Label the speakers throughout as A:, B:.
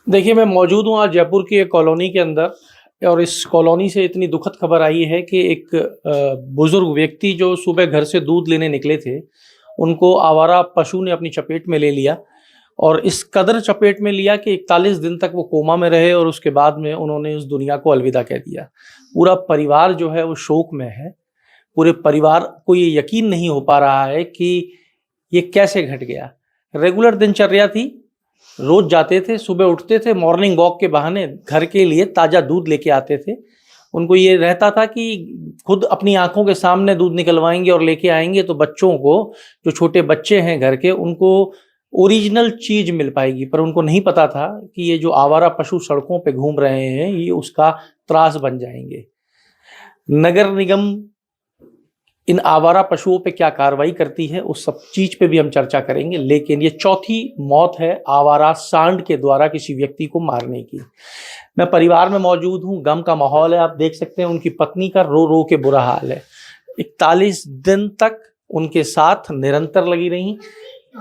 A: देखिए, मैं मौजूद हूँ आज जयपुर की एक कॉलोनी के अंदर और इस कॉलोनी से इतनी दुखद खबर आई है कि एक बुज़ुर्ग व्यक्ति जो सुबह घर से दूध लेने निकले थे, उनको आवारा पशु ने अपनी चपेट में ले लिया और इस कदर चपेट में लिया कि 41 दिन तक वो कोमा में रहे और उसके बाद में उन्होंने इस दुनिया को अलविदा कह दिया। पूरा परिवार जो है वो शोक में है। पूरे परिवार को ये यकीन नहीं हो पा रहा है कि ये कैसे घट गया। रेगुलर दिनचर्या थी, रोज जाते थे, सुबह उठते थे, मॉर्निंग वॉक के बहाने घर के लिए ताज़ा दूध लेके आते थे। उनको ये रहता था कि खुद अपनी आँखों के सामने दूध निकलवाएँगे और लेके आएँगे तो बच्चों को, जो छोटे बच्चे हैं घर के, उनको ओरिजिनल चीज़ मिल पाएगी। पर उनको नहीं पता था कि ये जो आवारा पशु सड़कों पे घूम रहे हैं, ये उसका त्रास बन जाएँगे। नगर निगम इन आवारा पशुओं पे क्या कार्रवाई करती है, उस सब चीज पे भी हम चर्चा करेंगे। लेकिन ये चौथी मौत है आवारा सांड के द्वारा किसी व्यक्ति को मारने की। मैं परिवार में मौजूद हूँ, गम का माहौल है, आप देख सकते हैं। उनकी पत्नी का रो रो के बुरा हाल है। 41 दिन तक उनके साथ निरंतर लगी रही,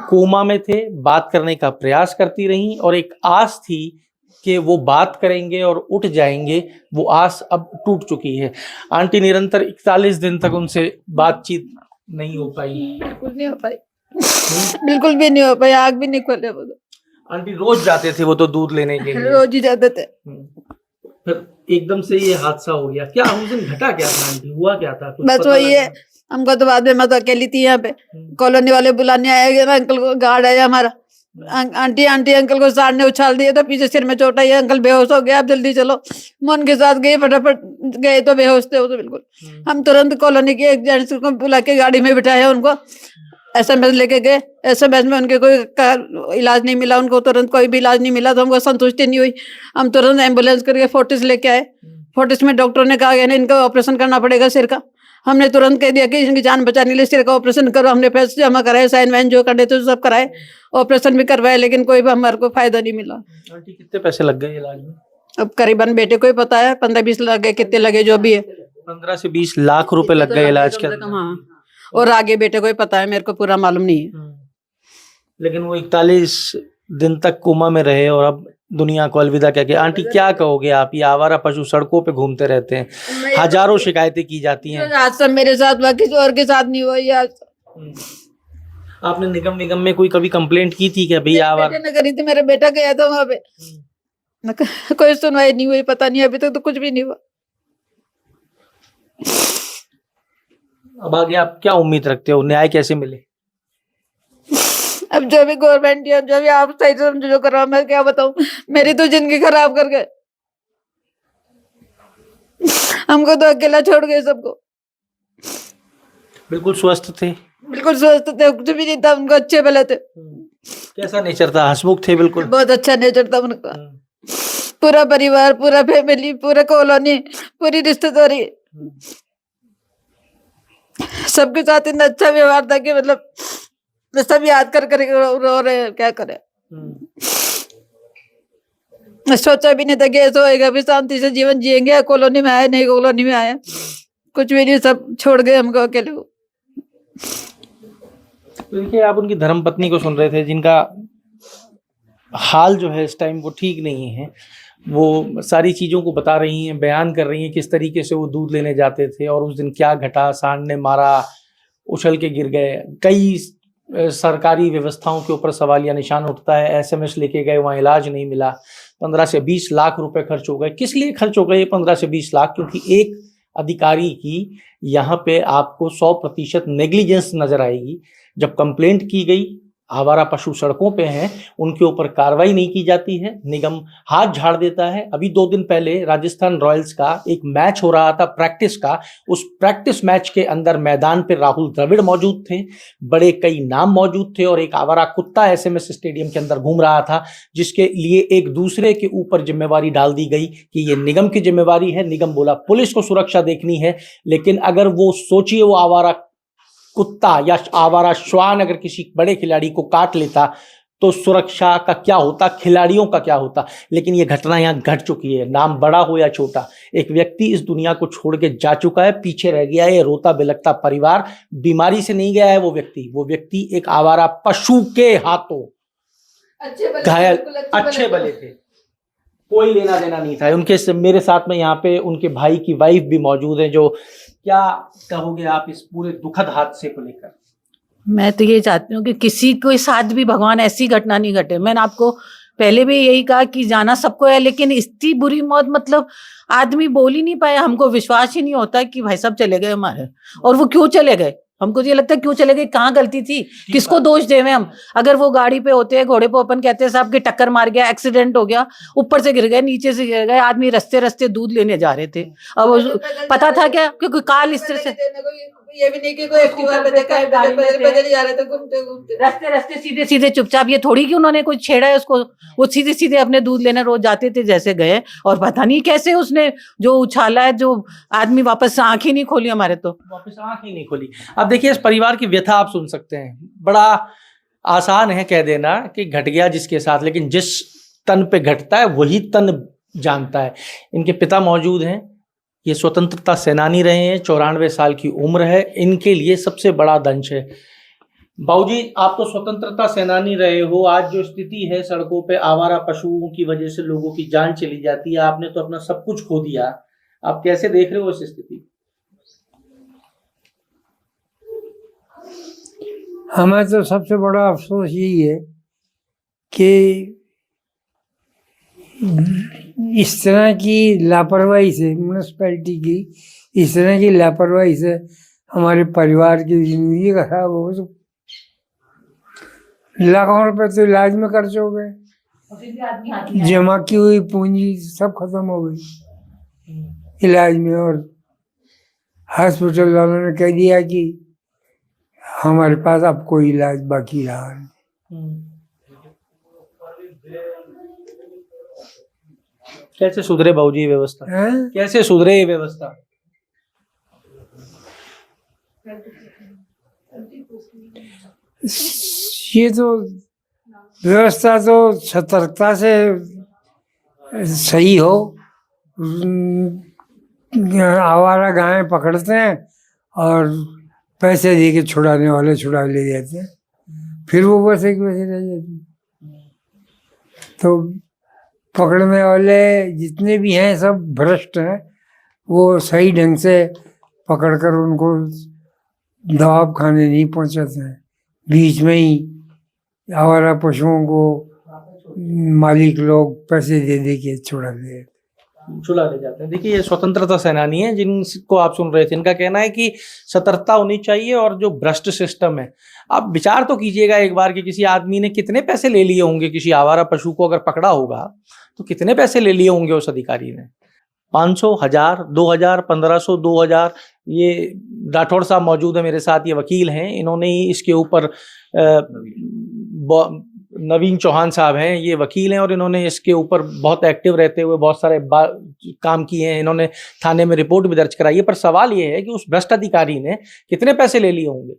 A: कोमा में थे, बात करने का प्रयास करती रही और एक आस थी कि वो बात करेंगे और उठ जाएंगे। वो आस अब टूट चुकी है। आंटी निरंतर 41 दिन तक उनसे बातचीत नहीं हो पाई।
B: बिल्कुल नहीं हो पाई। बिल्कुल भी नहीं हो पाई। आग भी नहीं खोले वो तो।
A: आंटी रोज जाते थे वो तो दूध लेने के लिए?
B: रोज ही जाते थे।
A: फिर एकदम से ये हादसा हो गया। क्या उस दिन घटा क्या था आंटी? हुआ क्या था? कुछ
B: बस वही है, हमको तो बाद में, मैं तो अकेली थी यहाँ पे। कॉलोनी वाले बुलाने आए ना, अंकल को गार्ड आया हमारा। आंटी आंटी अंकल को साड़ ने उछाल दिया तो पीछे सिर में चोट आई, अंकल बेहोश हो गया, आप जल्दी चलो। मन के साथ गए, फटाफट गए तो बेहोश थे वो तो बिल्कुल। हम तुरंत कॉलोनी के एक जेंट्स को बुला के गाड़ी में बिठाया, उनको SMS लेके गए। SMS में उनके कोई इलाज नहीं मिला, उनको तुरंत कोई भी इलाज नहीं मिला तो हमको संतुष्टि नहीं हुई। हम तुरंत एम्बुलेंस करके फोर्टिस लेके आए। फोर्टिस में डॉक्टर ने कहा कि इनका ऑपरेशन करना पड़ेगा सिर का। हमने तुरंत कह दिया कि इनकी जान बचाने के लिए सिर का ऑपरेशन करो। हमने पैसे जमा कराए, साइन वाइन जो करने थे सब कराए, ऑपरेशन भी करवाए, लेकिन कोई भी हमारे को फायदा नहीं मिला।
A: आंटी कितने पैसे लग गए इलाज में?
B: अब करीबन बेटे को ही पता है, 15-20 लगे, कितने लगे जो भी है।
A: 15 से 20 लाख रुपए लग गए इलाज के अंदर।
B: हाँ, और आगे बेटे को ही पता है, मेरे को पूरा मालूम नहीं है।
A: लेकिन वो 41 दिन तक कोमा में रहे और अब दुनिया को अलविदा कह के। आंटी क्या कहोगे आप? ये आवारा पशु सड़कों पे घूमते रहते हैं, हजारों शिकायतें की जाती हैं।
B: आज सब मेरे साथ हुआ, किसी और के साथ नहीं हुआ ये आज।
A: आपने निगम विगम में कोई कभी कंप्लेंट की थी क्या भैया आवारा?
B: बेटे ने करी थी, मेरा बेटा गया था वहां पे, कोई सुनवाई नहीं हुई। पता नहीं अभी तक तो कुछ भी नहीं हुआ।
A: अब आगे आप क्या उम्मीद रखते हो? न्याय कैसे मिले?
B: अब जो भी गवर्नमेंट या जो भी आप सही समझो जो करो, मैं क्या बताऊं, मेरी तो जिंदगी खराब कर गए। हमको तो अकेला छोड़ गए सबको।
A: बिल्कुल स्वस्थ थे?
B: बिल्कुल स्वस्थ थे, कुछ भी नहीं था उनको, अच्छे भले थे।
A: कैसा नेचर था? हंसमुख थे बिल्कुल?
B: बहुत अच्छा नेचर था उनका। पूरा परिवार, पूरा फैमिली, पूरा कॉलोनी, पूरी रिश्तेदारी, सबके साथ इतना अच्छा व्यवहार था कि मतलब मैं सब याद कर रो रहे, क्या करे। सोचा भी नहीं था कि ऐसा होएगा। भी शांति से जीवन जिएंगे, कॉलोनी में आए, नहीं कॉलोनी में आए, कुछ भी नहीं, सब छोड़ गए हमको अकेले को।
A: देखिए, आप उनकी धर्मपत्नी को सुन रहे थे, जिनका हाल जो है इस टाइम वो ठीक नहीं है। वो सारी चीज़ों को बता रही हैं, बयान कर रही हैं किस तरीके से वो दूध लेने जाते थे और उस दिन क्या घटा। सांड ने मारा, उछल के गिर गए। कई सरकारी व्यवस्थाओं के ऊपर सवालिया निशान उठता है। SMS लेके गए, वहाँ इलाज नहीं मिला। 15 से 20 लाख रुपए खर्च हो गए। किस लिए खर्च हो गए ये 15 से 20 लाख? क्योंकि एक अधिकारी की यहाँ पे आपको 100% नेग्लिजेंस नजर आएगी। जब कंप्लेंट की गई, आवारा पशु सड़कों पे हैं, उनके ऊपर कार्रवाई नहीं की जाती है, निगम हाथ झाड़ देता है। अभी 2 दिन पहले राजस्थान रॉयल्स का एक मैच हो रहा था प्रैक्टिस का। उस प्रैक्टिस मैच के अंदर मैदान पे राहुल द्रविड़ मौजूद थे, बड़े कई नाम मौजूद थे और एक आवारा कुत्ता SMS स्टेडियम के अंदर घूम रहा था, जिसके लिए एक दूसरे के ऊपर जिम्मेवारी डाल दी गई कि ये निगम की जिम्मेवारी है। निगम बोला पुलिस को सुरक्षा देखनी है। लेकिन अगर वो सोचिए, वो आवारा कुत्ता या आवारा श्वान अगर किसी बड़े खिलाड़ी को काट लेता तो सुरक्षा का क्या होता, खिलाड़ियों का क्या होता। लेकिन ये घटना यहाँ घट चुकी है। नाम बड़ा हो या छोटा, एक व्यक्ति इस दुनिया को छोड़ के जा चुका है, पीछे रह गया है ये रोता बिलखता परिवार। बीमारी से नहीं गया है वो व्यक्ति एक आवारा पशु के हाथों घायल, अच्छे भले थे। कोई लेना देना नहीं था उनके। मेरे साथ में यहाँ पे उनके भाई की वाइफ भी मौजूद है। जो क्या कहोगे आप इस पूरे दुखद हादसे को लेकर?
C: मैं तो ये चाहती हूँ कि किसी के साथ भी भगवान ऐसी घटना नहीं घटे। मैंने आपको पहले भी यही कहा कि जाना सबको है, लेकिन इतनी बुरी मौत, मतलब आदमी बोल ही नहीं पाया। हमको विश्वास ही नहीं होता कि भाई साहब चले गए हमारे, और वो क्यों चले गए। हमको तो ये लगता है क्यों चले गए, कहाँ गलती थी, किसको दोष देवे हम। अगर वो गाड़ी पे होते हैं, घोड़े पे अपन कहते हैं साहब की टक्कर मार गया, एक्सीडेंट हो गया, ऊपर से गिर गए, नीचे से गिर गए, आदमी रस्ते रस्ते दूध लेने जा रहे थे। अब पता था क्या, क्योंकि काल इस तरह से
B: ये भी नहीं कि कोई एक्टिवा पे देखा है, पैदल जा रहे थे घूमते घूमते
C: रास्ते रास्ते सीधे सीधे चुपचाप। ये थोड़ी कि उन्होंने कुछ छेड़ा है उसको, वो सीधे सीधे अपने दूध लेने रोज जाते थे जैसे गए, और पता नहीं कैसे उसने जो उछाला है, जो आदमी वापस आंख ही नहीं खोली हमारे, तो
A: वापस आंख ही नहीं खोली। अब देखिए इस परिवार की व्यथा आप सुन सकते हैं। बड़ा आसान है कह देना कि घट गया जिसके साथ, लेकिन जिस तन पे घटता है वही तन जानता है। इनके पिता मौजूद हैं, ये स्वतंत्रता सेनानी रहे हैं, 94 साल की उम्र है, इनके लिए सबसे बड़ा दंश है। बाबूजी, आप तो स्वतंत्रता सेनानी रहे हो, आज जो स्थिति है सड़कों पे आवारा पशुओं की वजह से लोगों की जान चली जाती है, आपने तो अपना सब कुछ खो दिया, आप कैसे देख रहे हो इस स्थिति?
D: हमें तो सबसे बड़ा अफसोस यही है कि इस तरह की लापरवाही से, म्यूनसिपैलिटी की इस तरह की लापरवाही से हमारे परिवार की जिंदगी खराब हो। तो लाखों रुपए तो इलाज में खर्च हो गए, जमा की हुई पूंजी सब खत्म हो गई इलाज में, और हॉस्पिटल वालों ने कह दिया कि हमारे पास अब कोई इलाज बाकी रहा नहीं।
A: कैसे सुधरे बाबूजी व्यवस्था?
D: हैं?
A: कैसे सुधरे ये व्यवस्था?
D: ये तो व्यवस्था तो सतर्कता से सही हो। आवारा गायें पकड़ते हैं और पैसे दे के छुड़ाने वाले छुड़ा ले जाते हैं, फिर वो वैसे की वैसे रह जाती। तो पकड़ने वाले जितने भी हैं सब भ्रष्ट हैं, वो सही ढंग से पकड़कर उनको दबाव खाने नहीं पहुंचाते हैं, बीच में ही आवारा पशुओं को मालिक लोग पैसे दे दे के छुड़ा ले
A: जाते हैं। देखिए ये स्वतंत्रता सेनानी है जिनको आप सुन रहे थे, इनका कहना है कि सतर्कता होनी चाहिए, और जो भ्रष्ट सिस्टम है, आप विचार तो कीजिएगा एक बार कि किसी आदमी ने कितने पैसे ले लिए होंगे, किसी आवारा पशु को अगर पकड़ा होगा तो कितने पैसे ले लिए होंगे उस अधिकारी ने? 500, 1000, 2000, 1500, 2000। ये राठौड़ साहब मौजूद है मेरे साथ, ये वकील हैं, इन्होंने ही इसके ऊपर नवीन चौहान साहब हैं, ये वकील हैं, और इन्होंने इसके ऊपर बहुत एक्टिव रहते हुए बहुत सारे काम किए हैं। इन्होंने थाने में रिपोर्ट भी दर्ज कराई है। पर सवाल ये है कि उस भ्रष्ट अधिकारी ने कितने पैसे ले लिए होंगे?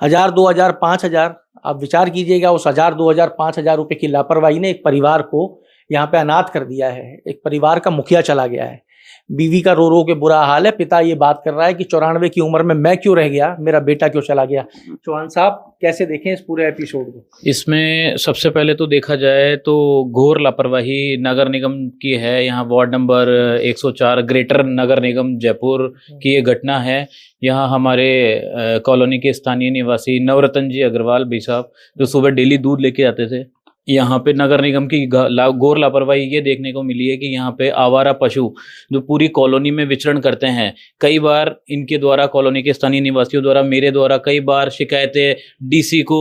A: 1000, 2000, 5000। आप विचार कीजिएगा, उस 1000, 2000, 5000 रुपए की लापरवाही ने एक परिवार को यहाँ पे अनाथ कर दिया है। एक परिवार का मुखिया चला गया है, बीवी का रो रो के बुरा हाल है, पिता ये बात कर रहा है कि 94 की उम्र में मैं क्यों रह गया, मेरा बेटा क्यों चला गया। चौहान साहब कैसे देखें इस पूरे एपिसोड को?
E: इसमें सबसे पहले तो देखा जाए तो घोर लापरवाही नगर निगम की है। यहाँ वार्ड नंबर 104 ग्रेटर नगर निगम जयपुर की ये घटना है। यहाँ हमारे कॉलोनी के स्थानीय निवासी नवरत्न जी अग्रवाल भाई साहब, जो सुबह डेली दूध लेके आते थे, यहाँ पे नगर निगम की घोर लापरवाही ये देखने को मिली है कि यहाँ पे आवारा पशु जो पूरी कॉलोनी में विचरण करते हैं, कई बार इनके द्वारा, कॉलोनी के स्थानीय निवासियों द्वारा, मेरे द्वारा कई बार शिकायतें डीसी को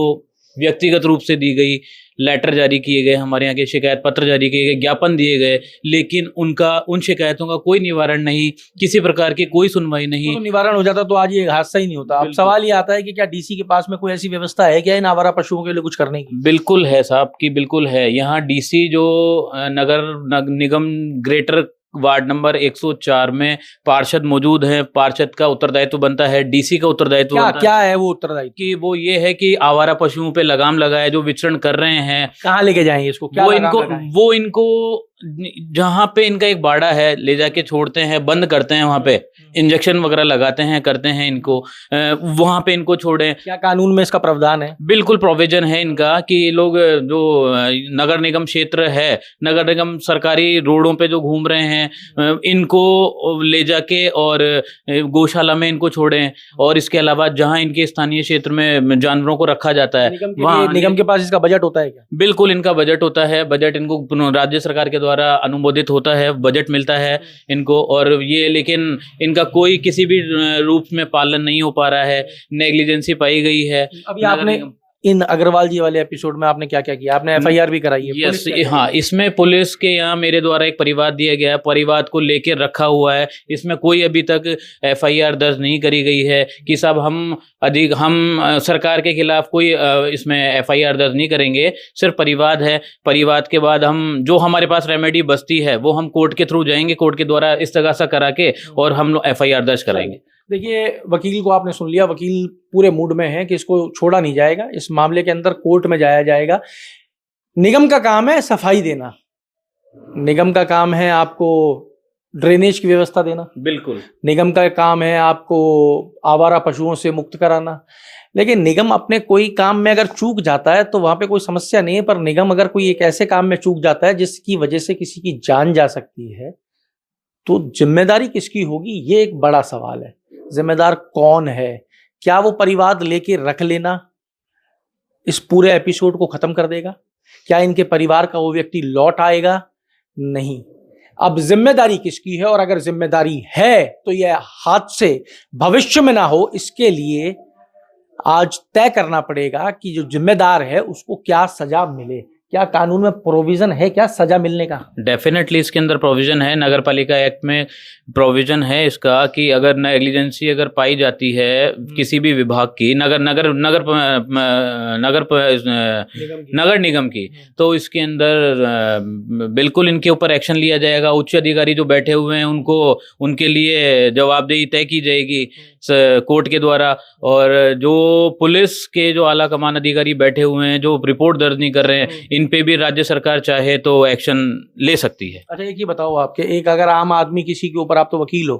E: व्यक्तिगत रूप से दी गई, लेटर जारी किए गए, हमारे यहाँ के शिकायत पत्र जारी किए गए, ज्ञापन दिए गए, लेकिन उन शिकायतों का कोई निवारण नहीं, किसी प्रकार की कोई सुनवाई नहीं।
A: तो निवारण हो जाता तो आज ये हादसा ही नहीं होता। अब सवाल ये आता है कि क्या डीसी के पास में कोई ऐसी व्यवस्था है क्या इन आवारा पशुओं के लिए कुछ करने की?
E: बिल्कुल है साहब की, बिल्कुल है। यहाँ डीसी जो नगर निगम ग्रेटर वार्ड नंबर 104 में पार्षद मौजूद हैं, पार्षद का उत्तरदायित्व बनता है, डीसी का उत्तरदायित्व बनता है।
A: क्या है वो उत्तरदायित्व?
E: कि वो ये है कि आवारा पशुओं पे लगाम लगाए जो विचरण कर रहे हैं,
A: कहाँ लेके जाएंगे इसको?
E: वो इनको जहाँ पे इनका एक बाड़ा है ले जाके छोड़ते हैं, बंद करते हैं, वहाँ पे इंजेक्शन वगैरह लगाते हैं, करते हैं इनको, वहाँ पे इनको छोड़ें।
A: क्या कानून में इसका प्रावधान है?
E: बिल्कुल प्रोविजन है इनका कि ये लोग जो नगर निगम क्षेत्र है, नगर निगम सरकारी रोडों पे जो घूम रहे हैं, इनको ले जाके और गौशाला में इनको छोड़ें। और इसके अलावा जहाँ इनके स्थानीय क्षेत्र में जानवरों को रखा जाता है वहाँ
A: निगम के पास इसका बजट होता है क्या?
E: बिल्कुल इनका बजट होता है। बजट इनको राज्य सरकार के द्वारा अनुमोदित होता है, बजट मिलता है इनको। और ये लेकिन इनका कोई किसी भी रूप में पालन नहीं हो पा रहा है, नेग्लिजेंसी पाई गई है।
A: अभी आपने इन अग्रवाल जी वाले एपिसोड में आपने क्या क्या किया? आपने एफआईआर भी कराई है?
E: यस, हाँ, इसमें पुलिस के यहाँ मेरे द्वारा एक परिवाद दिया गया है, परिवाद को लेकर रखा हुआ है। इसमें कोई अभी तक एफआईआर दर्ज नहीं करी गई है कि साहब हम सरकार के खिलाफ कोई इसमें एफआईआर दर्ज नहीं करेंगे, सिर्फ परिवाद है। परिवाद के बाद हम जो हमारे पास रेमेडी बचती है वो हम कोर्ट के थ्रू जाएंगे, कोर्ट के द्वारा इस्तगासा करा के और हम लोग एफआईआर दर्ज कराएंगे।
A: देखिए, वकील को आपने सुन लिया, वकील पूरे मूड में है कि इसको छोड़ा नहीं जाएगा, इस मामले के अंदर कोर्ट में जाया जाएगा। निगम का काम है सफाई देना, निगम का काम है आपको ड्रेनेज की व्यवस्था देना,
E: बिल्कुल
A: निगम का काम है आपको आवारा पशुओं से मुक्त कराना। लेकिन निगम अपने कोई काम में अगर चूक जाता है तो वहां पे कोई समस्या नहीं है, पर निगम अगर कोई एक ऐसे काम में चूक जाता है जिसकी वजह से किसी की जान जा सकती है तो जिम्मेदारी किसकी होगी? ये एक बड़ा सवाल है। जिम्मेदार कौन है? क्या वो परिवाद लेके रख लेना इस पूरे एपिसोड को खत्म कर देगा? क्या इनके परिवार का वो व्यक्ति लौट आएगा? नहीं। अब जिम्मेदारी किसकी है? और अगर जिम्मेदारी है तो यह हादसे भविष्य में ना हो, इसके लिए आज तय करना पड़ेगा कि जो जिम्मेदार है उसको क्या सजा मिले। क्या कानून में प्रोविजन है क्या सजा मिलने का?
E: डेफिनेटली इसके अंदर प्रोविजन है, नगर पालिका एक्ट में प्रोविजन है इसका कि अगर नेग्लिजेंसी अगर पाई जाती है किसी भी विभाग की, नगर निगम की, तो इसके अंदर बिल्कुल इनके ऊपर एक्शन लिया जाएगा। उच्च अधिकारी जो बैठे हुए हैं उनको उनके लिए जवाबदेही तय की जाएगी कोर्ट के द्वारा। और जो पुलिस के जो आला कमान अधिकारी बैठे हुए हैं जो रिपोर्ट दर्ज नहीं कर रहे हैं, इन पे भी राज्य सरकार चाहे तो एक्शन ले सकती है।
A: अच्छा, एक ही बताओ आपके, एक अगर आम आदमी किसी के ऊपर, आप तो वकील हो,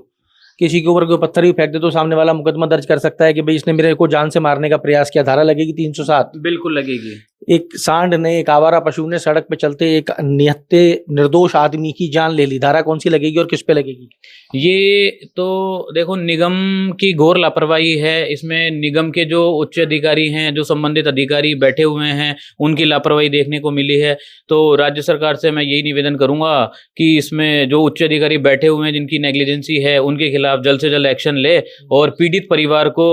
A: किसी के ऊपर कोई पत्थर भी फेंक दे तो सामने वाला मुकदमा दर्ज कर सकता है कि भाई इसने मेरे को जान से मारने का प्रयास किया, धारा लगेगी 307?
E: बिल्कुल लगेगी।
A: एक सांड ने, एक आवारा पशु ने सड़क पे चलते एक निहत्ते निर्दोष आदमी की जान ले ली, धारा कौन सी लगेगी और किस पे लगेगी?
E: ये तो देखो निगम की घोर लापरवाही है। इसमें निगम के जो उच्च अधिकारी हैं, जो संबंधित अधिकारी बैठे हुए हैं, उनकी लापरवाही देखने को मिली है। तो राज्य सरकार से मैं यही निवेदन करूंगा कि इसमें जो उच्च अधिकारी बैठे हुए हैं जिनकी नेग्लिजेंसी है उनके खिलाफ जल्द से जल्द एक्शन ले और पीड़ित परिवार को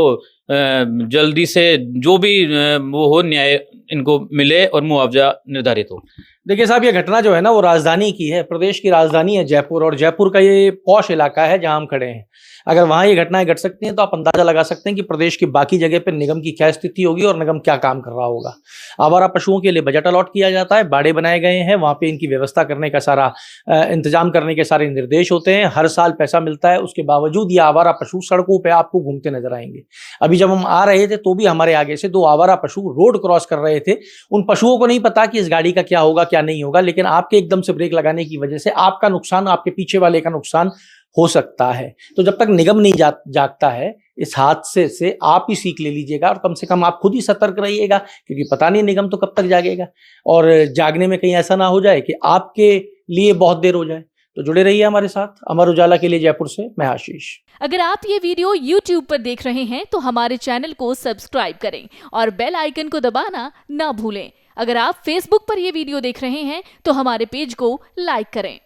E: जल्दी से जो भी वो हो न्याय इनको मिले और मुआवजा निर्धारित हो।
A: देखिए साहब, ये घटना जो है ना वो राजधानी की है, प्रदेश की राजधानी है जयपुर, और जयपुर का ये पॉश इलाका है जहां हम खड़े हैं। अगर वहां ये घटनाएं घट सकती हैं तो आप अंदाजा लगा सकते हैं कि प्रदेश की बाकी जगह पर निगम की क्या स्थिति होगी और निगम क्या काम कर रहा होगा। आवारा पशुओं के लिए बजट अलॉट किया जाता है, बाड़े बनाए गए हैं, वहां पे इनकी व्यवस्था करने का सारा इंतजाम करने के सारे निर्देश होते हैं, हर साल पैसा मिलता है। उसके बावजूद ये आवारा पशु सड़कों पर आपको घूमते नजर आएंगे। अभी जब हम आ रहे थे तो भी हमारे आगे से 2 आवारा पशु रोड क्रॉस कर रहे थे। उन पशुओं को नहीं पता कि इस गाड़ी का क्या होगा क्या नहीं होगा, लेकिन आपके एकदम से ब्रेक लगाने की वजह से आपका नुकसान, आपके पीछे वाले का नुकसान हो सकता है। तो जब तक निगम नहीं जागता है इस हादसे से आप ही सीख ले लीजिएगा और कम से कम आप खुद ही सतर्क रहिएगा, क्योंकि पता नहीं निगम तो कब तक जागेगा और जागने में कहीं ऐसा ना हो जाए कि आपके लिए बहुत देर हो जाए। तो जुड़े रहिए हमारे साथ। अमर उजाला के लिए जयपुर से मैं आशीष।
F: अगर आप ये वीडियो YouTube पर देख रहे हैं तो हमारे चैनल को सब्सक्राइब करें और बेल आइकन को दबाना ना भूलें। अगर आप Facebook पर ये वीडियो देख रहे हैं तो हमारे पेज को लाइक करें।